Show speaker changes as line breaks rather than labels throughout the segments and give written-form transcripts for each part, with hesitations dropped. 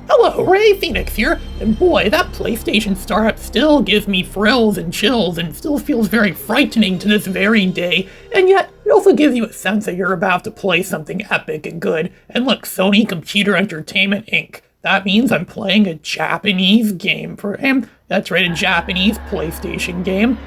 Hello, Ray Phoenix here, and boy, that PlayStation startup still gives me thrills and chills and still feels very frightening to this very day, and yet it also gives you a sense that you're about to play something epic and good. And look, Sony Computer Entertainment Inc. That means I'm playing a Japanese game for him. That's right, a Japanese PlayStation game.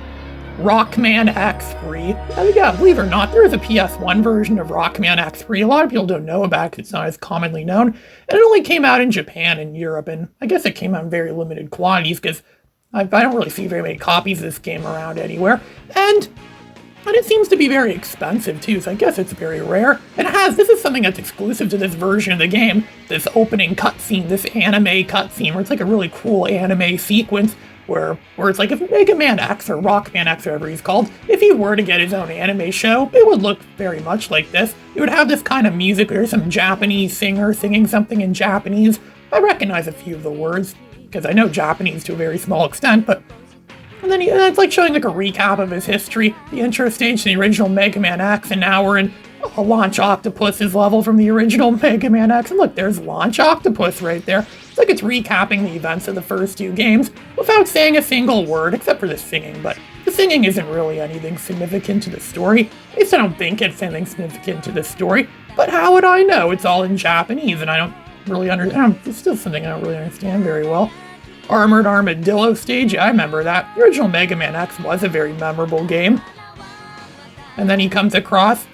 Rockman X3. And yeah, believe it or not, there is a Ps1 version of Rockman X3. A lot of people don't know about it because it's not as commonly known. And it only came out in Japan and Europe, and I guess it came out in very limited quantities because I don't really see very many copies of this game around anywhere. And it seems to be very expensive too, so I guess it's very rare. And this is something that's exclusive to this version of the game, this opening cutscene, this anime cutscene, where it's like a really cool anime sequence where it's like if Mega Man X or Rockman X, whatever he's called, if he were to get his own anime show, it would look very much like this. It would have this kind of music where there's some Japanese singer singing something in Japanese. I recognize a few of the words, because I know Japanese to a very small extent, but and then it's like showing like a recap of his history, the intro stage to the original Mega Man X, and now we're in a Launch Octopus's level from the original Mega Man X. And look, there's Launch Octopus right there. It's like it's recapping the events of the first two games without saying a single word, except for the singing, but the singing isn't really anything significant to the story. At least I don't think it's anything significant to the story, but how would I know? It's all in Japanese, and I don't really understand. It's still something I don't really understand very well. Armored Armadillo stage, yeah, I remember that. The original Mega Man X was a very memorable game. And then he comes across...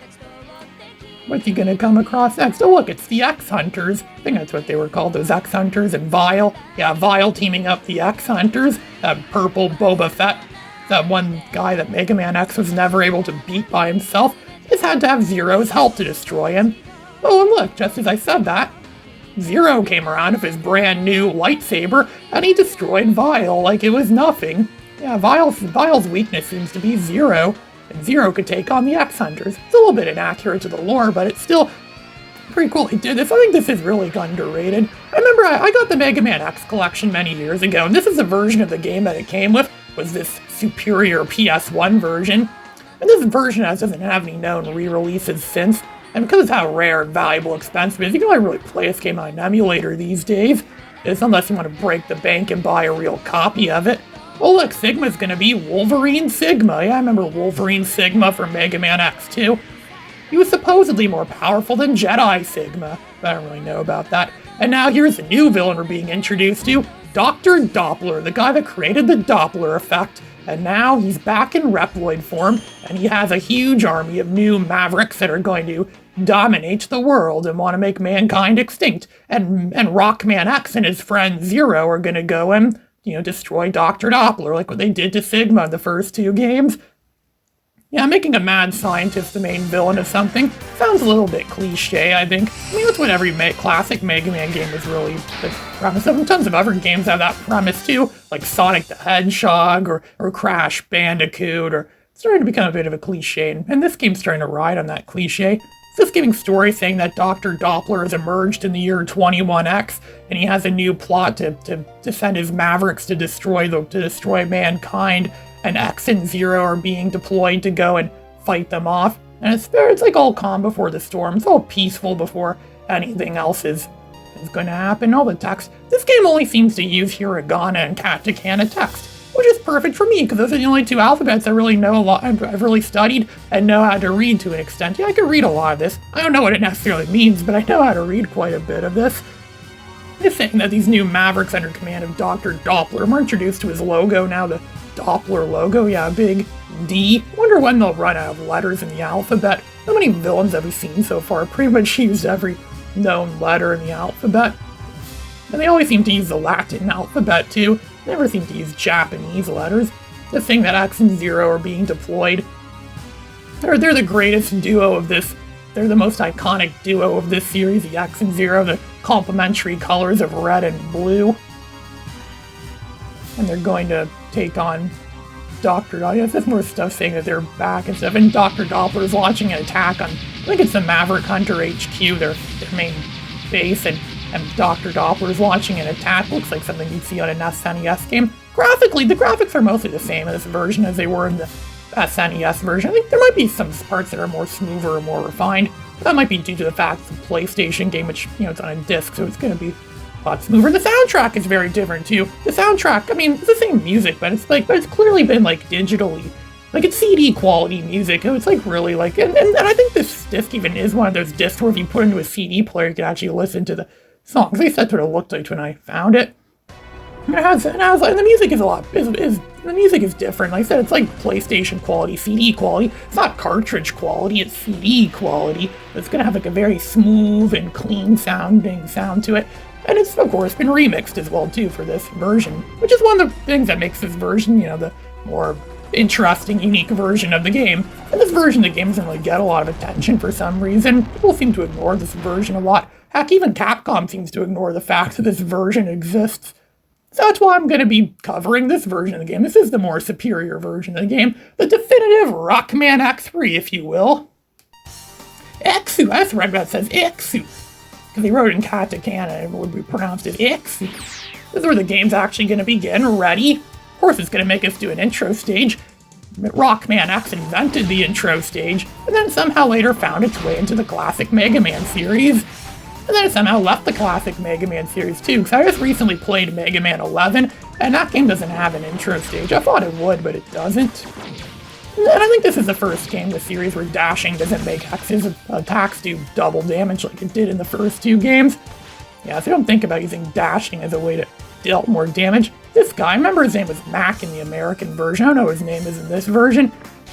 What's he gonna come across next? Oh look, it's the X-Hunters. I think that's what they were called, those X-Hunters, and Vile. Yeah, Vile teaming up the X-Hunters. That purple Boba Fett. That one guy that Mega Man X was never able to beat by himself. Just had to have Zero's help to destroy him. Oh, and look, just as I said that, Zero came around with his brand new lightsaber, and he destroyed Vile like it was nothing. Yeah, Vile's weakness seems to be Zero, and Zero could take on the X-Hunters. It's a little bit inaccurate to the lore, but it's still pretty cool they did this. I think this is really underrated. I remember I got the Mega Man X collection many years ago, and this is the version of the game that it came with, was this superior PS1 version. And this version doesn't have any known re-releases since. And because of how rare and valuable, expensive it is, you can only really play this game on an emulator these days. It's unless you want to break the bank and buy a real copy of it. Oh look, Sigma's gonna be Wolverine Sigma. Yeah, I remember Wolverine Sigma from Mega Man X2. He was supposedly more powerful than Jedi Sigma, but I don't really know about that. And now here's a new villain we're being introduced to, Dr. Doppler, the guy that created the Doppler Effect. And now he's back in Reploid form, and he has a huge army of new Mavericks that are going to dominate the world and want to make mankind extinct. And Rockman X and his friend Zero are going to go and, destroy Dr. Doppler, like what they did to Sigma in the first two games. Yeah, making a mad scientist the main villain of something sounds a little bit cliche, I think. I mean, that's what every classic Mega Man game is really the premise of. And tons of other games have that premise too, like Sonic the Hedgehog or Crash Bandicoot, or it's starting to become a bit of a cliche. And this game's starting to ride on that cliche. It's this giving story saying that Dr. Doppler has emerged in the year 21X, and he has a new plot to send his Mavericks to destroy mankind. And X and Zero are being deployed to go and fight them off. And it's like all calm before the storm. It's all peaceful before anything else is going to happen. All the text. This game only seems to use hiragana and katakana text, which is perfect for me because those are the only two alphabets I really know a lot. I've really studied and know how to read to an extent. Yeah, I can read a lot of this. I don't know what it necessarily means, but I know how to read quite a bit of this. It's saying that these new Mavericks under command of Dr. Doppler were introduced to his logo now, the Doppler logo, yeah, big D. Wonder when they'll run out of letters in the alphabet. How many villains have we seen so far? Pretty much used every known letter in the alphabet. And they always seem to use the Latin alphabet too. Never seem to use Japanese letters. The thing that X and Zero are being deployed. They're the greatest duo of this. They're the most iconic duo of this series, the X and Zero, the complementary colors of red and blue. And they're going to take on Dr. Doppler. There's more stuff saying that they're back and stuff. And Dr. Doppler is launching an attack on, I think it's the Maverick Hunter HQ, their main base, and Dr. Doppler is launching an attack. Looks like something you'd see on an SNES game. Graphically, the graphics are mostly the same in this version as they were in the SNES version. I think there might be some parts that are more smoother or more refined. That might be due to the fact it's a PlayStation game, which, it's on a disc, so it's going to be lots smoother. The soundtrack is very different too. The soundtrack, I mean, it's the same music, but it's clearly been like digitally, like it's CD quality music. It's like really like, and I think this disc even is one of those discs where if you put it into a CD player, you can actually listen to the songs. At least that's what it looked like when I found it. And the music is the music is different. Like I said, it's like PlayStation quality, CD quality. It's not cartridge quality, it's CD quality. It's gonna have like a very smooth and clean sounding sound to it. And it's of course been remixed as well too for this version, which is one of the things that makes this version, you know, the more interesting, unique version of the game. And this version of the game doesn't really get a lot of attention for some reason. People seem to ignore this version a lot. Heck, even Capcom seems to ignore the fact that this version exists. So that's why I'm going to be covering this version of the game. This is the more superior version of the game. The definitive Rockman X3, if you will. Exu, that's right, that says Exu. Because they wrote it in katakana, it would be pronounced as Exu. This is where the game's actually going to begin. Ready? Of course it's going to make us do an intro stage. Rockman X invented the intro stage, and then somehow later found its way into the classic Mega Man series. And then it somehow left the classic Mega Man series too, because I just recently played Mega Man 11, and that game doesn't have an intro stage. I thought it would, but it doesn't. And I think this is the first game in the series where dashing doesn't make X's attacks do double damage like it did in the first two games. Yeah, if you don't think about using dashing as a way to deal more damage, this guy, I remember his name was Mac in the American version, I don't know what his name is in this version.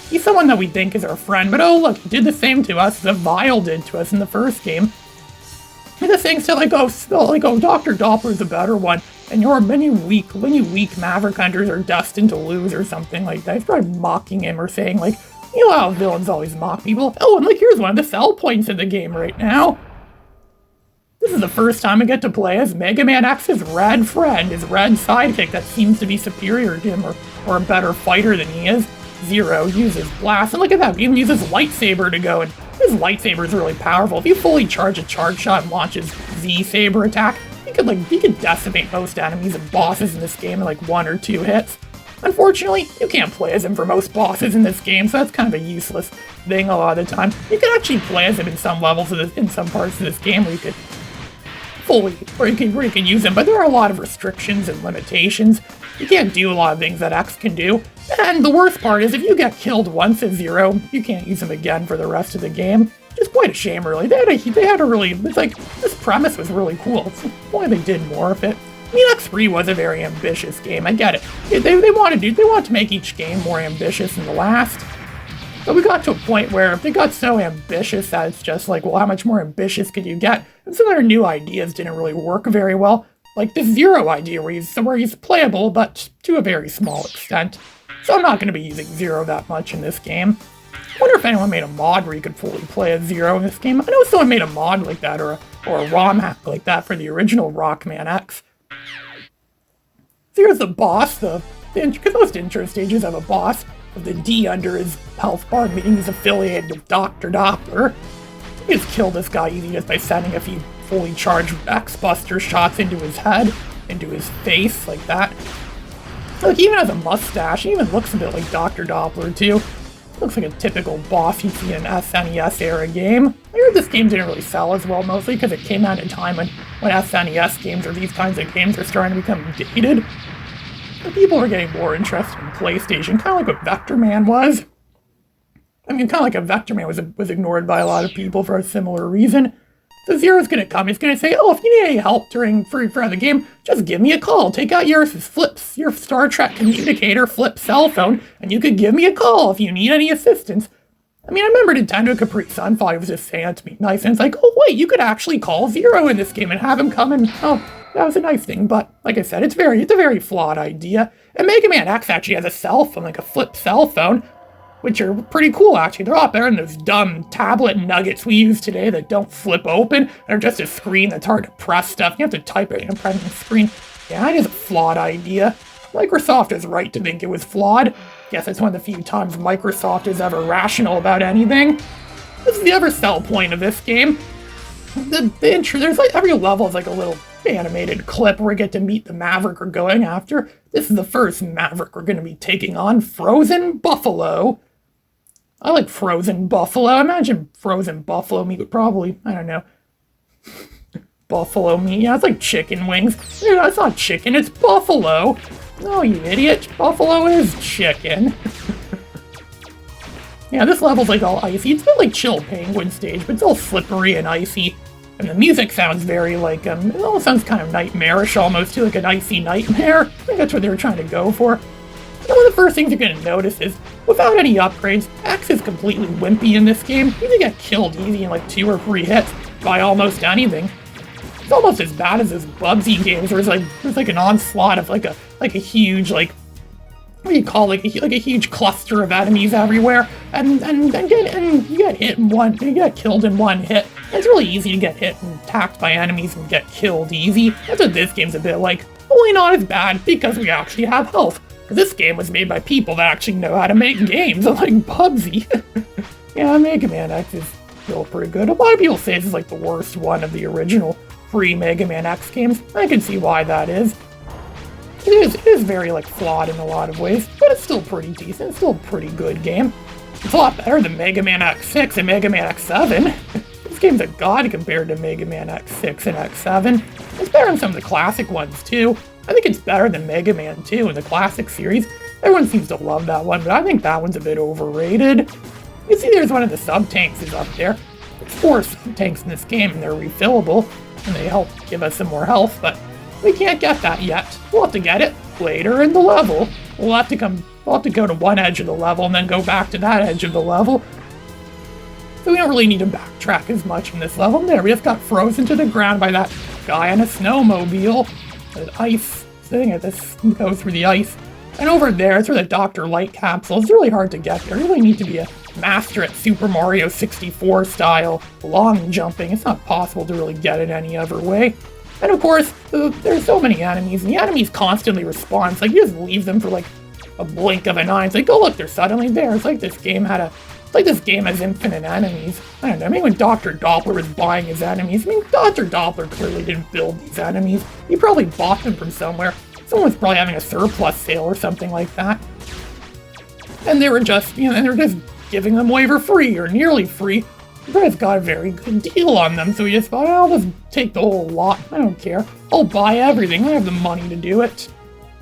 He's someone that we think is our friend, but oh look, he did the same to us as Vile did to us in the first game. And the thing said like, oh, Dr. Doppler's a better one, and many weak Maverick hunters are destined to lose or something like that. He's probably mocking him or saying like, you know how villains always mock people. Oh, and like here's one of the sell points in the game right now. This is the first time I get to play as Mega Man X's red friend, his red sidekick that seems to be superior to him or a better fighter than he is. Zero uses blast, and look at that, he even uses lightsaber to go, and his lightsaber is really powerful. If you fully charge a charge shot and launch his Z-saber attack, he could decimate most enemies and bosses in this game in like 1 or 2 hits. Unfortunately, you can't play as him for most bosses in this game, so that's kind of a useless thing a lot of the time. You can actually play as him in some levels in some parts of this game where you could you can use him, but there are a lot of restrictions and limitations. You can't do a lot of things that X can do. And the worst part is if you get killed once at Zero, you can't use him again for the rest of the game. Which is quite a shame, really. It's like, this premise was really cool. It's why they did more of it. I mean, X3 was a very ambitious game, I get it. They wanted to make each game more ambitious than the last. But we got to a point where they got so ambitious that it's just like, well, how much more ambitious could you get? And some of their new ideas didn't really work very well. Like the Zero idea where he's playable, but to a very small extent. So I'm not going to be using Zero that much in this game. I wonder if anyone made a mod where you could fully play as Zero in this game. I know someone made a mod like that, or a ROM hack like that for the original Rockman X. Zero's the boss, because most intro stages have a boss with the D under his health bar, meaning he's affiliated with Dr. Doppler. You just kill this guy easy just by sending a few fully charged X-Buster shots into his head, into his face, like that. Look, he even has a mustache. He even looks a bit like Dr. Doppler, too. Looks like a typical boss you'd see in an SNES era game. I heard this game didn't really sell as well, mostly because it came out at a time when SNES games or these kinds of games are starting to become dated. But people are getting more interested in PlayStation, kind of like what Vector Man was. I mean, kind of like a Vector Man was ignored by a lot of people for a similar reason. So Zero's going to come, he's going to say, oh, if you need any help throughout the game, just give me a call. Take out your Star Trek communicator flip cell phone, and you could give me a call if you need any assistance. I mean, I remember Nintendo Capri Sun thought he was just saying it to be nice, and it's like, oh wait, you could actually call Zero in this game and have him come and, oh, that was a nice thing, but like I said, it's a very flawed idea. And Mega Man X actually has a cell phone, like a flip cell phone, which are pretty cool, actually. They're a lot better than those dumb tablet nuggets we use today that don't flip open and are just a screen that's hard to press stuff. You have to type it and press on the screen. Yeah, that is a flawed idea. Microsoft is right to think it was flawed. Yes, it's one of the few times Microsoft is ever rational about anything. This is the other sell point of this game. The intro, there's like every level is like a little animated clip where we get to meet the Maverick we're going after. This is the first Maverick we're going to be taking on, Frozen Buffalo. I like Frozen Buffalo. I imagine Frozen Buffalo meat would probably, I don't know, buffalo meat. Yeah, it's like chicken wings. No, it's not chicken, it's buffalo. No, you idiot. Buffalo is chicken. Yeah, this level's like all icy. It's a bit like Chill Penguin stage, but it's all slippery and icy. And the music sounds very like, it almost sounds kind of nightmarish almost, too, like an icy nightmare. I think that's what they were trying to go for. And one of the first things you're going to notice is, without any upgrades, X is completely wimpy in this game. You can get killed easy in like 2 or 3 hits by almost anything. It's almost as bad as those Bubsy games where there's like an onslaught of like a huge, like, what do you call it, like a huge cluster of enemies everywhere, and you get hit in one, you get killed in one hit. It's really easy to get hit and attacked by enemies and get killed easy. That's what this game's a bit like, only not as bad because we actually have health. Because this game was made by people that actually know how to make games, like Bubsy. Yeah, Mega Man X is still pretty good. A lot of people say this is like the worst one of the original 3 Mega Man X games. I can see why that is. It is very, like, flawed in a lot of ways, but it's still pretty decent. It's still a pretty good game. It's a lot better than Mega Man X6 and Mega Man X7. This game's a god compared to Mega Man X6 and X7. It's better than some of the classic ones, too. I think it's better than Mega Man 2 in the classic series. Everyone seems to love that one, but I think that one's a bit overrated. You see there's one of the sub-tanks is up there. There's 4 sub-tanks in this game, and they're refillable, and they help give us some more health, but we can't get that yet. We'll have to get it later in the level. We'll have to go to one edge of the level and then go back to that edge of the level. So we don't really need to backtrack as much in this level. There, we just got frozen to the ground by that guy on a snowmobile. The ice thing, this goes through the ice. And over there, it's where the Dr. Light capsule. It's really hard to get there. You really need to be a master at Super Mario 64 style long jumping. It's not possible to really get it any other way. And of course, there's so many enemies, and the enemies constantly respawn. It's like you just leave them for like a blink of an eye. It's like, oh look, they're suddenly there. It's like this game has infinite enemies. I don't know, maybe when Dr. Doppler was buying his enemies, I mean, Dr. Doppler clearly didn't build these enemies. He probably bought them from somewhere. Someone was probably having a surplus sale or something like that. And they were just, giving them away for free, or nearly free. Guy's got a very good deal on them, so he just thought, I'll just take the whole lot. I don't care. I'll buy everything. I have the money to do it.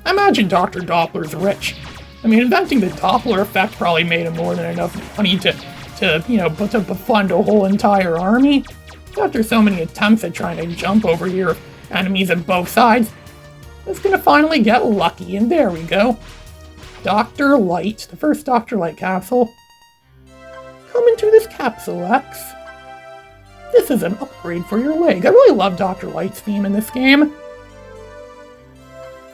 I imagine Dr. Doppler's rich. I mean, inventing the Doppler Effect probably made him more than enough money to fund a whole entire army. After so many attempts at trying to jump over here, enemies at both sides, it's gonna finally get lucky, and there we go. Dr. Light, the first Dr. Light capsule. Come into this capsule, X. This is an upgrade for your leg. I really love Dr. Light's theme in this game.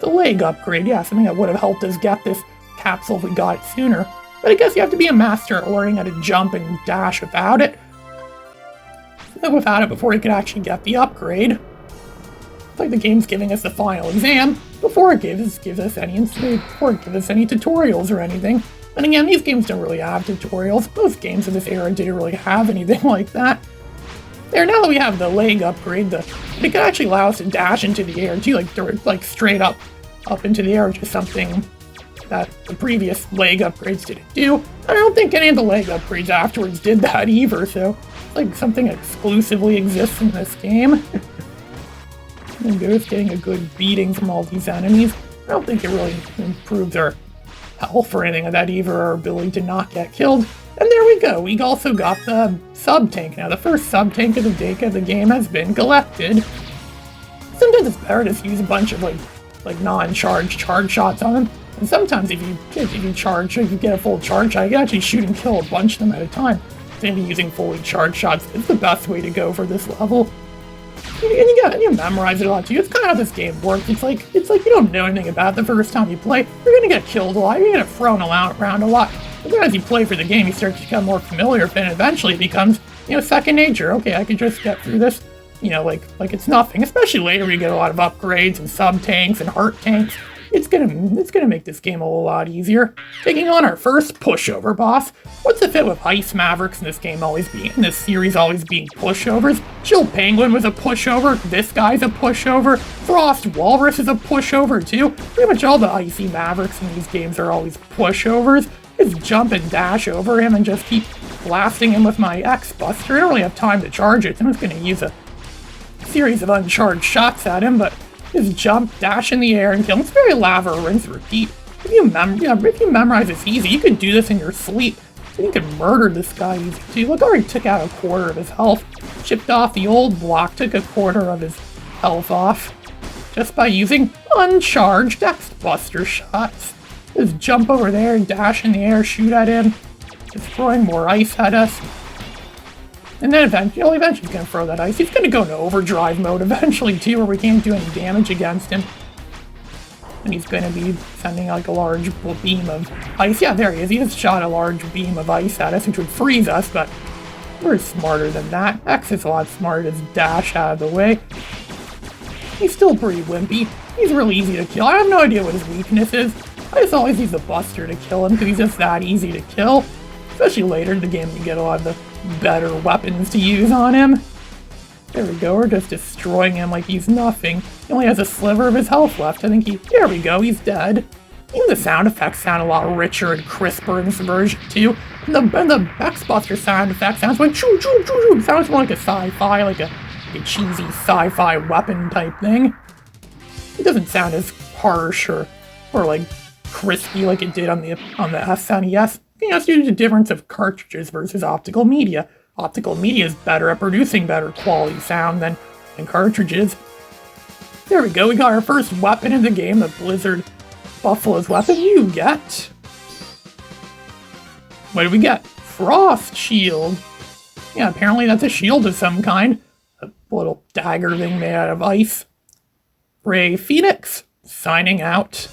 The leg upgrade, yeah, something that would have helped us get this capsule if we got it sooner. But I guess you have to be a master at learning how to jump and dash without it. Before you can actually get the upgrade. It's like the game's giving us the final exam before it gives us any tutorials or anything. And again, these games don't really have tutorials. Most games of this era didn't really have anything like that. There, now that we have the leg upgrade, it can actually allow us to dash into the air too, like straight up into the air, which is something that the previous leg upgrades didn't do. I don't think any of the leg upgrades afterwards did that either, so it's like something that exclusively exists in this game. And Goose getting a good beating from all these enemies. I don't think it really improves our health or anything like that either, our ability to not get killed. And there we go, we also got the sub-tank now. The first sub-tank of the game has been collected. Sometimes it's better to use a bunch of like non-charged charge shots on them. And sometimes if you get a full charge shot, you can actually shoot and kill a bunch of them at a time. Maybe using fully charged shots is the best way to go for this level. And you memorize it a lot too. It's kind of how this game works. It's like you don't know anything about it the first time you play. You're gonna get killed a lot. You're gonna get thrown around a lot. But then as you play for the game, you start to become more familiar with it, and eventually it becomes, second nature. Okay, I can just get through this, like it's nothing. Especially later, we get a lot of upgrades and sub tanks and heart tanks. It's gonna make this game a whole lot easier. Taking on our first pushover boss. What's the fit with Ice Mavericks in this series always being pushovers? Chill Penguin was a pushover. This guy's a pushover. Frost Walrus is a pushover too. Pretty much all the Icy Mavericks in these games are always pushovers. Just jump and dash over him and just keep blasting him with my X Buster. I don't really have time to charge it. So I'm just gonna use a series of uncharged shots at him, but just jump, dash in the air, and kill him. It's very lava, rinse, repeat. If you memorize it's easy, you could do this in your sleep. And you could murder this guy easy too. Look, already took out a quarter of his health. Chipped off the old block, took a quarter of his health off. Just by using uncharged X-Buster shots. Just jump over there, dash in the air, shoot at him. Just throwing more ice at us. And then eventually he's gonna throw that ice. He's gonna go into overdrive mode eventually too, where we can't do any damage against him. And he's gonna be sending like a large beam of ice. Yeah, there he is. He just shot a large beam of ice at us, which would freeze us, but we're smarter than that. X is a lot smarter. Just dash out of the way. He's still pretty wimpy. He's really easy to kill. I have no idea what his weakness is. I just always use the Buster to kill him because he's just that easy to kill. Especially later in the game, you get a lot of the better weapons to use on him. There we go, we're just destroying him like he's nothing. He only has a sliver of his health left. I think there we go, he's dead. Even the sound effects sound a lot richer and crisper in this version too. And the X-Buster sound effect sounds like choo choo choo choo. It sounds more like a sci-fi, like a cheesy sci-fi weapon type thing. It doesn't sound as harsh or like crispy like it did on the SNES. You know, it's due to the difference of cartridges versus optical media. Optical media is better at producing better quality sound than cartridges. There we go, we got our first weapon in the game, the Blizzard Buffalo's weapon. You get... What did we get? Frost Shield. Yeah, apparently that's a shield of some kind. A little dagger thing made out of ice. Ray Phoenix, signing out.